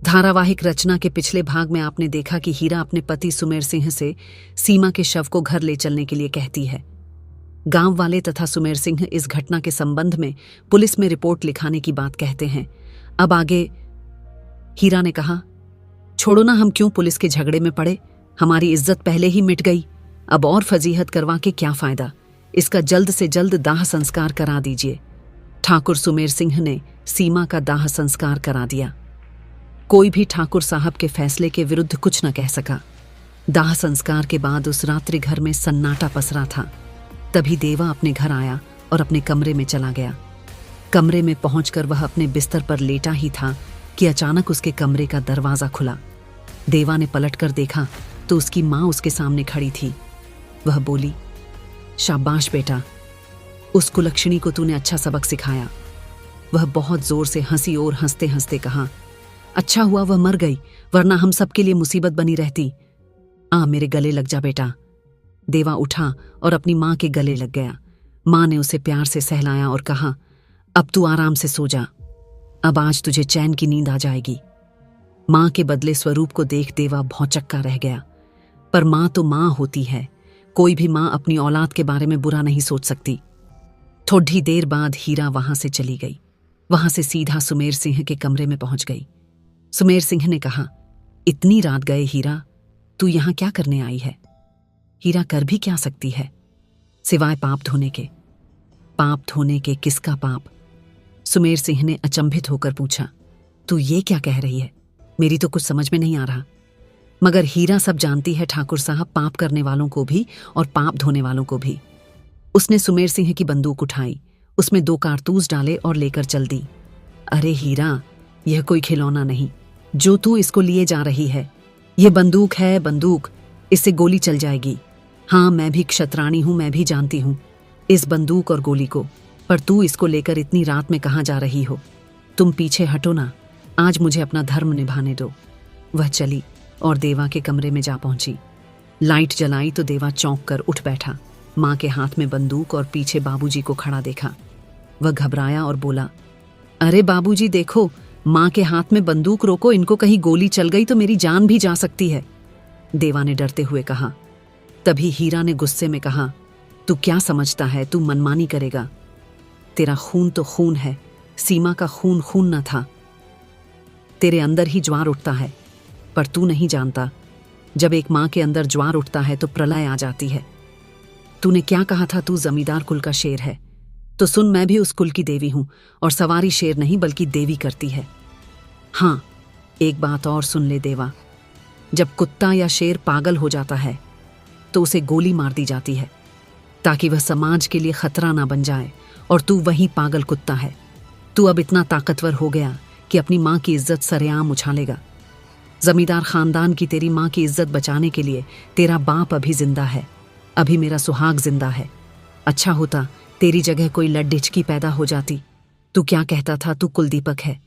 धारावाहिक रचना के पिछले भाग में आपने देखा कि हीरा अपने पति सुमेर सिंह से सीमा के शव को घर ले चलने के लिए कहती है। गांव वाले तथा सुमेर सिंह इस घटना के संबंध में पुलिस में रिपोर्ट लिखाने की बात कहते हैं। अब आगे हीरा ने कहा, छोड़ो ना, हम क्यों पुलिस के झगड़े में पड़े, हमारी इज्जत पहले ही मिट गई, अब और फजीहत करवा के क्या फायदा, इसका जल्द से जल्द दाह संस्कार करा दीजिए। ठाकुर सुमेर सिंह ने सीमा का दाह संस्कार करा दिया। कोई भी ठाकुर साहब के फैसले के विरुद्ध कुछ न कह सका। दाह संस्कार के बाद उस रात्रि घर में सन्नाटा पसरा था। तभी देवा अपने घर आया और अपने कमरे में चला गया। कमरे में पहुंचकर वह अपने बिस्तर पर लेटा ही था कि अचानक उसके कमरे का दरवाजा खुला। देवा ने पलटकर देखा तो उसकी माँ उसके सामने खड़ी थी। वह बोली, शाबाश बेटा, उस कुलक्षणी को तूने अच्छा सबक सिखाया। वह बहुत जोर से हंसी और हंसते हंसते कहा, अच्छा हुआ वह मर गई, वरना हम सबके लिए मुसीबत बनी रहती। आ मेरे गले लग जा बेटा। देवा उठा और अपनी माँ के गले लग गया। माँ ने उसे प्यार से सहलाया और कहा, अब तू आराम से सो जा, अब आज तुझे चैन की नींद आ जाएगी। माँ के बदले स्वरूप को देख देवा भौंचक्का रह गया। पर माँ तो माँ होती है, कोई भी माँ अपनी औलाद के बारे में बुरा नहीं सोच सकती। थोड़ी देर बाद हीरा वहां से चली गई। वहां से सीधा सुमेर सिंह के कमरे में पहुंच गई। सुमेर सिंह ने कहा, इतनी रात गए हीरा, तू यहां क्या करने आई है? हीरा कर भी क्या सकती है सिवाय पाप धोने के। पाप धोने के? किसका पाप? सुमेर सिंह ने अचंभित होकर पूछा। तू ये क्या कह रही है? मेरी तो कुछ समझ में नहीं आ रहा। मगर हीरा सब जानती है ठाकुर साहब, पाप करने वालों को भी और पाप धोने वालों को भी। उसने सुमेर सिंह की बंदूक उठाई, उसमें 2 कारतूस डाले और लेकर चल दी। अरे हीरा, यह कोई खिलौना नहीं जो तू इसको लिए जा रही है। यह बंदूक है, बंदूक, इससे गोली चल जाएगी। हाँ, मैं भी क्षत्राणी हूं, मैं भी जानती हूं इस बंदूक और गोली को, पर तू इसको लेकर इतनी रात में कहाँ जा रही हो? तुम पीछे हटो ना, आज मुझे अपना धर्म निभाने दो। वह चली और देवा के कमरे में जा पहुंची। लाइट जलाई तो देवा चौंक कर उठ बैठा। माँ के हाथ में बंदूक और पीछे बाबूजी को खड़ा देखा। वह घबराया और बोला, अरे बाबूजी देखो, माँ के हाथ में बंदूक रोको, इनको कहीं गोली चल गई तो मेरी जान भी जा सकती है। देवा ने डरते हुए कहा। तभी हीरा ने गुस्से में कहा, तू क्या समझता है, तू मनमानी करेगा? तेरा खून तो खून है, सीमा का खून खून न था। तेरे अंदर ही ज्वार उठता है, पर तू नहीं जानता, जब एक माँ के अंदर ज्वार उठता है तो प्रलय आ जाती है। तूने क्या कहा था, तू जमींदार कुल का शेर है? तो सुन, मैं भी उस कुल की देवी हूं, और सवारी शेर नहीं बल्कि देवी करती है। हाँ, एक बात और सुन ले देवा, जब कुत्ता या शेर पागल हो जाता है तो उसे गोली मार दी जाती है ताकि वह समाज के लिए खतरा ना बन जाए, और तू वही पागल कुत्ता है। तू अब इतना ताकतवर हो गया कि अपनी माँ की इज्जत सरेआम उछालेगा। जमींदार खानदान की तेरी माँ की इज्जत बचाने के लिए तेरा बाप अभी जिंदा है, अभी मेरा सुहाग जिंदा है। अच्छा होता तेरी जगह कोई लड्डिचकी पैदा हो जाती। तू क्या कहता था, तू कुल दीपक है?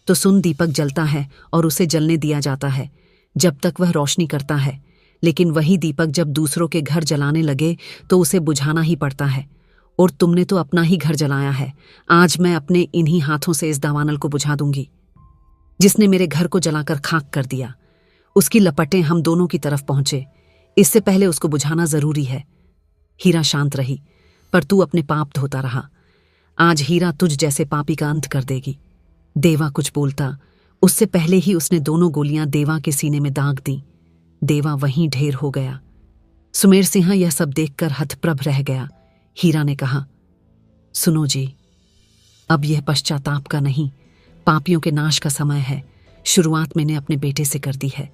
तो सुन, दीपक जलता है और उसे जलने दिया जाता है जब तक वह रोशनी करता है, लेकिन वही दीपक जब दूसरों के घर जलाने लगे तो उसे बुझाना ही पड़ता है। और तुमने तो अपना ही घर जलाया है। आज मैं अपने इन्हीं हाथों से इस दावानल को बुझा दूंगी जिसने मेरे घर को जलाकर खाक कर दिया। उसकी लपटें हम दोनों की तरफ पहुंचे, इससे पहले उसको बुझाना जरूरी है। हीरा शांत रही, पर तू अपने पाप धोता रहा। आज हीरा तुझ जैसे पापी का अंत कर देगी। देवा कुछ बोलता उससे पहले ही उसने दोनों गोलियां देवा के सीने में दाग दी। देवा वहीं ढेर हो गया। सुमेर सिंह यह सब देखकर हतप्रभ रह गया। हीरा ने कहा, सुनो जी, अब यह पश्चाताप का नहीं, पापियों के नाश का समय है। शुरुआत मैंने अपने बेटे से कर दी है।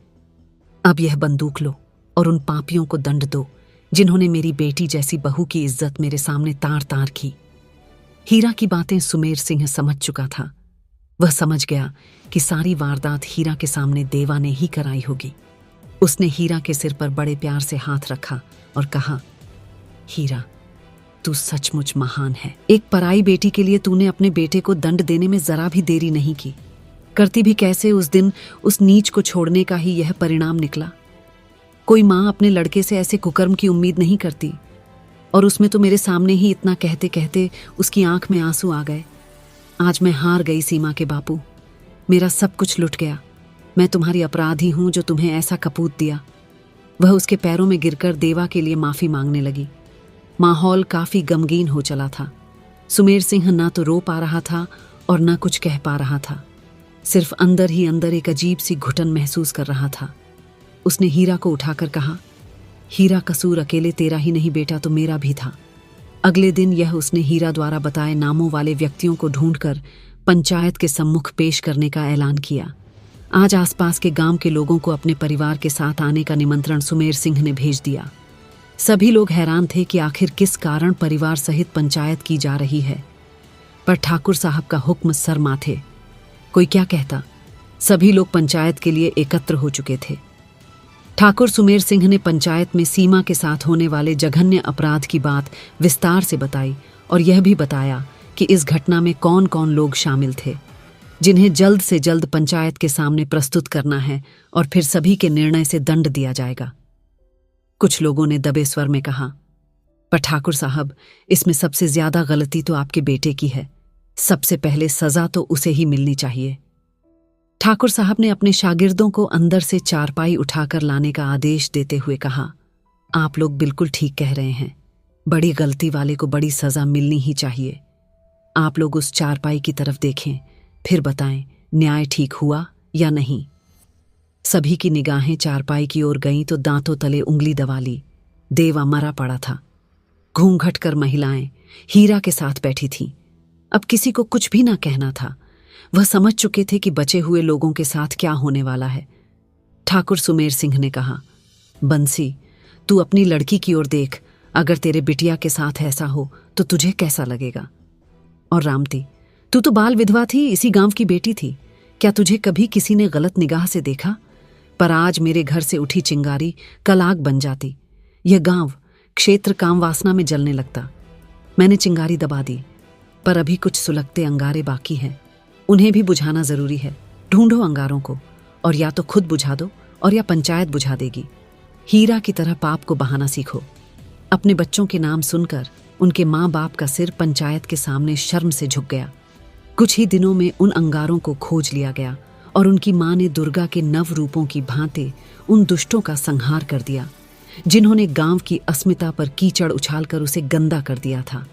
अब यह बंदूक लो और उन पापियों को दंड दो जिन्होंने मेरी बेटी जैसी बहू की इज्जत मेरे सामने तार तार की। हीरा की बातें सुमेर सिंह समझ चुका था। वह समझ गया कि सारी वारदात हीरा के सामने देवा ने ही कराई होगी। उसने हीरा के सिर पर बड़े प्यार से हाथ रखा और कहा, हीरा, तू सचमुच महान है। एक पराई बेटी के लिए तूने अपने बेटे को दंड देने में जरा भी देरी नहीं की। करती भी कैसे, उस दिन उस नीच को छोड़ने का ही यह परिणाम निकला। कोई माँ अपने लड़के से ऐसे कुकर्म की उम्मीद नहीं करती, और उसमें तो मेरे सामने ही इतना कहते कहते उसकी आंख में आंसू आ गए। आज मैं हार गई सीमा के बापू, मेरा सब कुछ लुट गया। मैं तुम्हारी अपराधी हूं जो तुम्हें ऐसा कपूत दिया। वह उसके पैरों में गिरकर देवा के लिए माफी मांगने लगी। माहौल काफी गमगीन हो चला था। सुमेर सिंह ना तो रो पा रहा था और ना कुछ कह पा रहा था। सिर्फ अंदर ही अंदर एक अजीब सी घुटन महसूस कर रहा था। उसने हीरा को उठाकर कहा, हीरा, कसूर अकेले तेरा ही नहीं बेटा, तो मेरा भी था। अगले दिन यह उसने हीरा द्वारा बताए नामों वाले व्यक्तियों को ढूंढकर पंचायत के सम्मुख पेश करने का ऐलान किया। आज आसपास के गांव के लोगों को अपने परिवार के साथ आने का निमंत्रण सुमेर सिंह ने भेज दिया। सभी लोग हैरान थे कि आखिर किस कारण परिवार सहित पंचायत की जा रही है, पर ठाकुर साहब का हुक्म सर माथे। कोई क्या कहता, सभी लोग पंचायत के लिए एकत्र हो चुके थे। ठाकुर सुमेर सिंह ने पंचायत में सीमा के साथ होने वाले जघन्य अपराध की बात विस्तार से बताई और यह भी बताया कि इस घटना में कौन कौन लोग शामिल थे, जिन्हें जल्द से जल्द पंचायत के सामने प्रस्तुत करना है और फिर सभी के निर्णय से दंड दिया जाएगा। कुछ लोगों ने दबे स्वर में कहा, पर ठाकुर साहब, इसमें सबसे ज्यादा गलती तो आपके बेटे की है। सबसे पहले सजा तो उसे ही मिलनी चाहिए। ठाकुर साहब ने अपने शागिर्दों को अंदर से चारपाई उठाकर लाने का आदेश देते हुए कहा, आप लोग बिल्कुल ठीक कह रहे हैं। बड़ी गलती वाले को बड़ी सजा मिलनी ही चाहिए। आप लोग उस चारपाई की तरफ देखें, फिर बताएं न्याय ठीक हुआ या नहीं। सभी की निगाहें चारपाई की ओर गईं तो दांतों तले उंगली दबा ली। देवा मरा पड़ा था। घूंघट कर महिलाएं हीरा के साथ बैठी थीं। अब किसी को कुछ भी ना कहना था। वह समझ चुके थे कि बचे हुए लोगों के साथ क्या होने वाला है। ठाकुर सुमेर सिंह ने कहा, बंसी, तू अपनी लड़की की ओर देख। अगर तेरे बिटिया के साथ ऐसा हो तो तुझे कैसा लगेगा? और रामती, तू तो बाल विधवा थी, इसी गांव की बेटी थी। क्या तुझे कभी किसी ने गलत निगाह से देखा? पर आज मेरे घर से उठी चिंगारी कल आग बन जाती। यह गांव, क्षेत्र काम वासना में जलने लगता। मैंने चिंगारी दबा दी, पर अभी कुछ सुलगते अंगारे बाकी हैं। उन्हें भी बुझाना जरूरी है। ढूंढो अंगारों को, और या तो खुद बुझा दो और या पंचायत बुझा देगी। हीरा की तरह पाप को बहाना सीखो। अपने बच्चों के नाम सुनकर उनके माँ बाप का सिर पंचायत के सामने शर्म से झुक गया। कुछ ही दिनों में उन अंगारों को खोज लिया गया और उनकी माँ ने दुर्गा के नव रूपों की भांति उन दुष्टों का संहार कर दिया, जिन्होंने गांव की अस्मिता पर कीचड़ उछालकर उसे गंदा कर दिया था।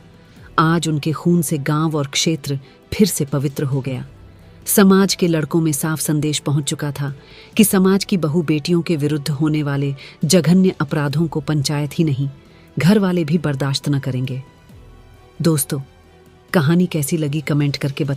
आज उनके खून से गांव और क्षेत्र फिर से पवित्र हो गया। समाज के लड़कों में साफ संदेश पहुंच चुका था कि समाज की बहू बेटियों के विरुद्ध होने वाले जघन्य अपराधों को पंचायत ही नहीं, घर वाले भी बर्दाश्त न करेंगे। दोस्तों, कहानी कैसी लगी कमेंट करके बताएं।